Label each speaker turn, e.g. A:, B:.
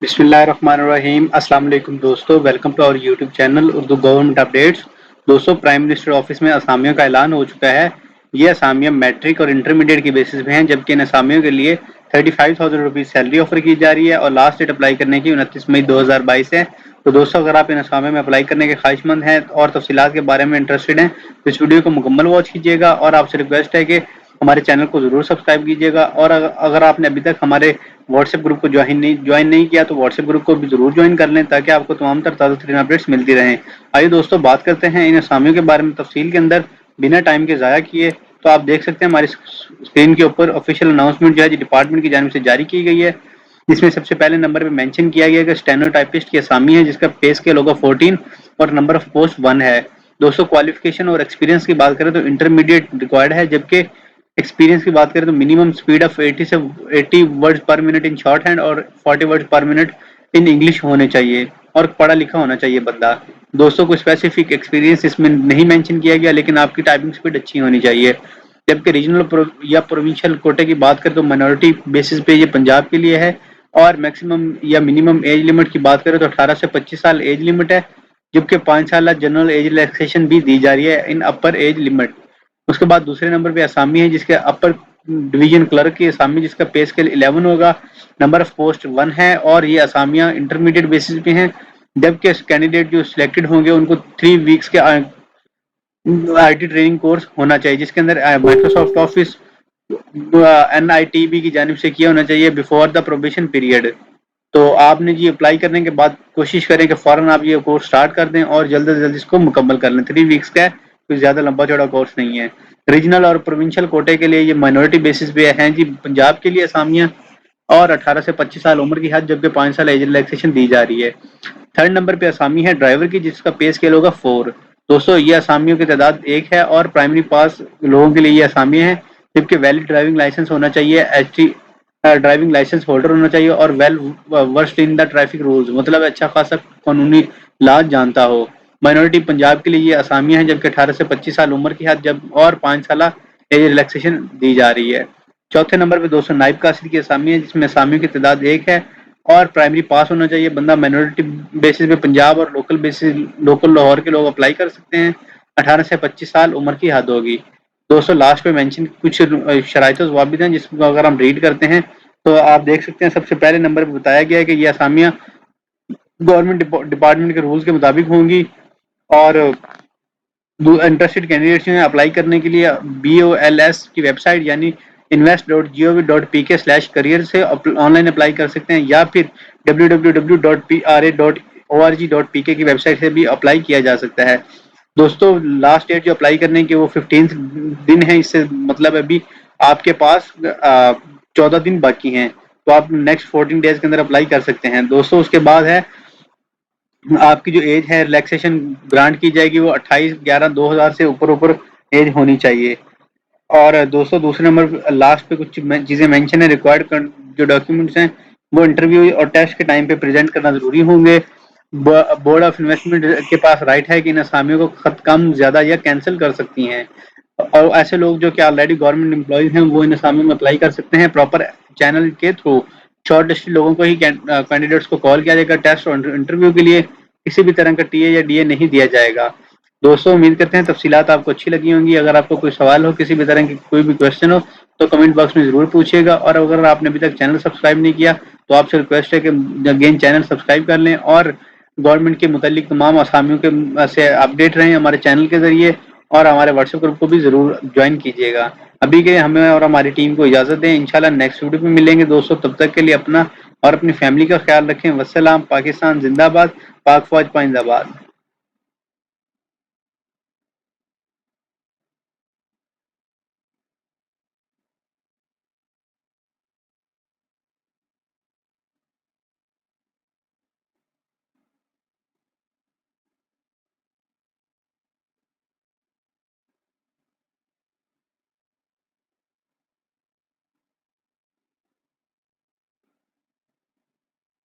A: बिस्मिल्लाहिर्रहमानिर्रहीम। अस्सलाम वालेकुम दोस्तों, welcome to our YouTube channel Urdu government updates. दोस्तों, प्राइम मिनिस्टर ऑफिस में असामियों का ऐलान हो चुका है। ये असामियाँ मैट्रिक और इंटरमीडिएट की बेसिस पे हैं, जबकि इन असामियों के लिए 35,000 रुपीज़ सैलरी ऑफर की जा रही है और लास्ट डेट अप्लाई करने की 29 मई 2022 है। तो दोस्तों, अगर आप इन असामियों में अप्लाई करने के ख्वाहिशमंद हैं और तफसीलात के बारे में इंटरेस्टेड हैं तो इस वीडियो को मुकम्मल वॉच कीजिएगा और आपसे रिक्वेस्ट है कि हमारे चैनल को ज़रूर सब्सक्राइब कीजिएगा। और अगर आपने अभी तक हमारे व्हाट्सएप ग्रुप को ज्वाइन नहीं किया तो व्हाट्सएप ग्रुप को भी जरूर ज्वाइन कर लें ताकि आपको तमाम तर ताज़ा तरीन अपडेट्स मिलती रहें। आइए दोस्तों, बात करते हैं इन असामियों के बारे में तफसील के अंदर बिना टाइम के ज़ाया किए। तो आप देख सकते हैं हमारी स्क्रीन के ऊपर ऑफिशियल अनाउंसमेंट जो है डिपार्टमेंट की जानिब से जारी की गई है, जिसमें सबसे पहले नंबर पे मेंशन किया गया है कि स्टेनोटाइपिस्ट की असामी है, जिसका पे स्केल होगा 14 और नंबर ऑफ पोस्ट 1 है। दोस्तों, क्वालिफिकेशन और एक्सपीरियंस की बात करें तो इंटरमीडिएट रिक्वायर्ड है, जबकि एक्सपीरियंस की बात करें तो मिनिमम स्पीड ऑफ 80 वर्ड्स पर मिनट इन शॉर्ट हैंड और 40 वर्ड्स पर मिनट इन इंग्लिश होने चाहिए और पढ़ा लिखा होना चाहिए बंदा। दोस्तों, को स्पेसिफिक एक्सपीरियंस इसमें नहीं मेंशन किया गया, लेकिन आपकी टाइपिंग स्पीड अच्छी होनी चाहिए। जबकि रीजनल या प्रोविंशियल कोटे की बात करें तो माइनॉरिटी बेसिस पे ये पंजाब के लिए है। और मैक्सिमम या मिनिमम एज लिमिट की बात करें तो 18 से 25 साल एज लिमिट है, जबकि 5 साल जनरल एज रिलैक्सेशन भी दी जा रही है इन अपर एज लिमिट। उसके बाद दूसरे नंबर पे असामी है, जिसके अपर डिवीजन क्लर्क की असामी, जिसका पे स्केल 11 होगा, नंबर ऑफ पोस्ट 1 है और ये असामियाँ इंटरमीडिएट बेसिस पे हैं। जबकि कैंडिडेट जो सिलेक्टेड होंगे उनको 3 वीक्स के आईटी ट्रेनिंग कोर्स होना चाहिए, जिसके अंदर माइक्रोसॉफ्ट ऑफिस NITB की जानिब से किया होना चाहिए बिफोर द प्रोबेशन पीरियड। तो आपने जी अप्लाई करने के बाद कोशिश करें कि फ़ौरन आप ये कोर्स स्टार्ट कर दें और जल्द से जल्द इसको मुकम्मल कर लें। 3 वीक्स का है, कोई ज़्यादा लंबा चौड़ा कोर्स नहीं है। रीजनल और प्रोविंशियल कोटे के लिए ये माइनॉरिटी बेसिस पे हैं जी। पंजाब के लिए असामियाँ और 18 से 25 साल उम्र की हद, जबकि 5 साल एज रिलैक्सेशन दी जा रही है। थर्ड नंबर पे असामी है ड्राइवर की, जिसका पे स्केल होगा 4। दोस्तों, ये असामियों की तादाद 1 है और प्राइमरी पास लोगों के लिए ये असामी है, जबकि वैलिड ड्राइविंग लाइसेंस होना चाहिए, HT ड्राइविंग लाइसेंस होल्डर होना चाहिए और well versed in the traffic rules, मतलब अच्छा खासा कानूनी लाज जानता हो। माइनॉरिटी पंजाब के लिए ये असामियाँ हैं, जबकि 18 से 25 साल उम्र की हद जब और 5 साल एज रिलैक्सेशन दी जा रही है। चौथे नंबर पे दोस्तों नाइब कासिद की असामी है, जिसमें असामियों की तादाद 1 है और प्राइमरी पास होना चाहिए बंदा। माइनॉरिटी बेसिस पे पंजाब और लोकल लाहौर के लोग अप्लाई कर सकते हैं। 18 से 25 साल उम्र की हद होगी। दोस्तों, लास्ट पे मेंशन कुछ शराइत और ज़वाबित हैं, जिसको अगर हम रीड करते हैं तो आप देख सकते हैं सबसे पहले नंबर पे बताया गया है कि ये असामियाँ गवर्नमेंट डिपार्टमेंट के रूल्स के मुताबिक होंगी और इंटरेस्टेड कैंडिडेट्स हैं अप्लाई करने के लिए BOLS की वेबसाइट यानी invest.gov.pk/career से ऑनलाइन अप्लाई कर सकते हैं, या फिर www.pra.org.pk की वेबसाइट से भी अप्लाई किया जा सकता है। दोस्तों, लास्ट डेट जो अप्लाई करने की वो 15 दिन है, इससे मतलब अभी आपके पास 14 दिन बाकी हैं, तो आप नेक्स्ट 14 डेज के अंदर अप्लाई कर सकते हैं। दोस्तों, उसके बाद है आपकी जो एज है रिलैक्सेशन ग्रांट की जाएगी वो 28/11/2000 से ऊपर एज होनी चाहिए। और दोस्तों, दूसरे नंबर लास्ट पे कुछ चीज़ें मेंशन है। रिक्वायर्ड जो डॉक्यूमेंट्स हैं वो इंटरव्यू और टेस्ट के टाइम पे प्रेजेंट करना ज़रूरी होंगे। बोर्ड ऑफ इन्वेस्टमेंट के पास राइट है कि इन असामियों को खत कम, ज़्यादा या कैंसिल कर सकती हैं। और ऐसे लोग जो कि ऑलरेडी गवर्नमेंट एम्प्लॉयज हैं वो इन असामियों में अप्लाई कर सकते हैं प्रॉपर चैनल के थ्रू। शॉर्ट लिस्टेड लोगों को ही कैंडिडेट्स को कॉल किया जाएगा टेस्ट और इंटरव्यू के लिए। किसी भी तरह का TA या DA नहीं दिया जाएगा। दोस्तों, उम्मीद करते हैं तफसीलात आपको अच्छी लगी होंगी। अगर आपको कोई सवाल हो, किसी भी तरह की कोई भी क्वेश्चन हो तो कमेंट बॉक्स में ज़रूर पूछिएगा। और अगर आपने अभी तक चैनल सब्सक्राइब नहीं किया तो आपसे रिक्वेस्ट है कि अगेन चैनल सब्सक्राइब कर लें और गवर्नमेंट के मुतालिक तमाम असामियों के से अपडेट रहें हमारे चैनल के ज़रिए। और हमारे व्हाट्सएप ग्रुप को भी ज़रूर ज्वाइन कीजिएगा। अभी के हमें और हमारी टीम को इजाज़त दें। इंशाल्लाह नेक्स्ट वीडियो में मिलेंगे दोस्तों। तब तक के लिए अपना और अपनी फैमिली का ख्याल रखें। वस्सलाम। पाकिस्तान जिंदाबाद। पाक फौज पाइंदाबाद।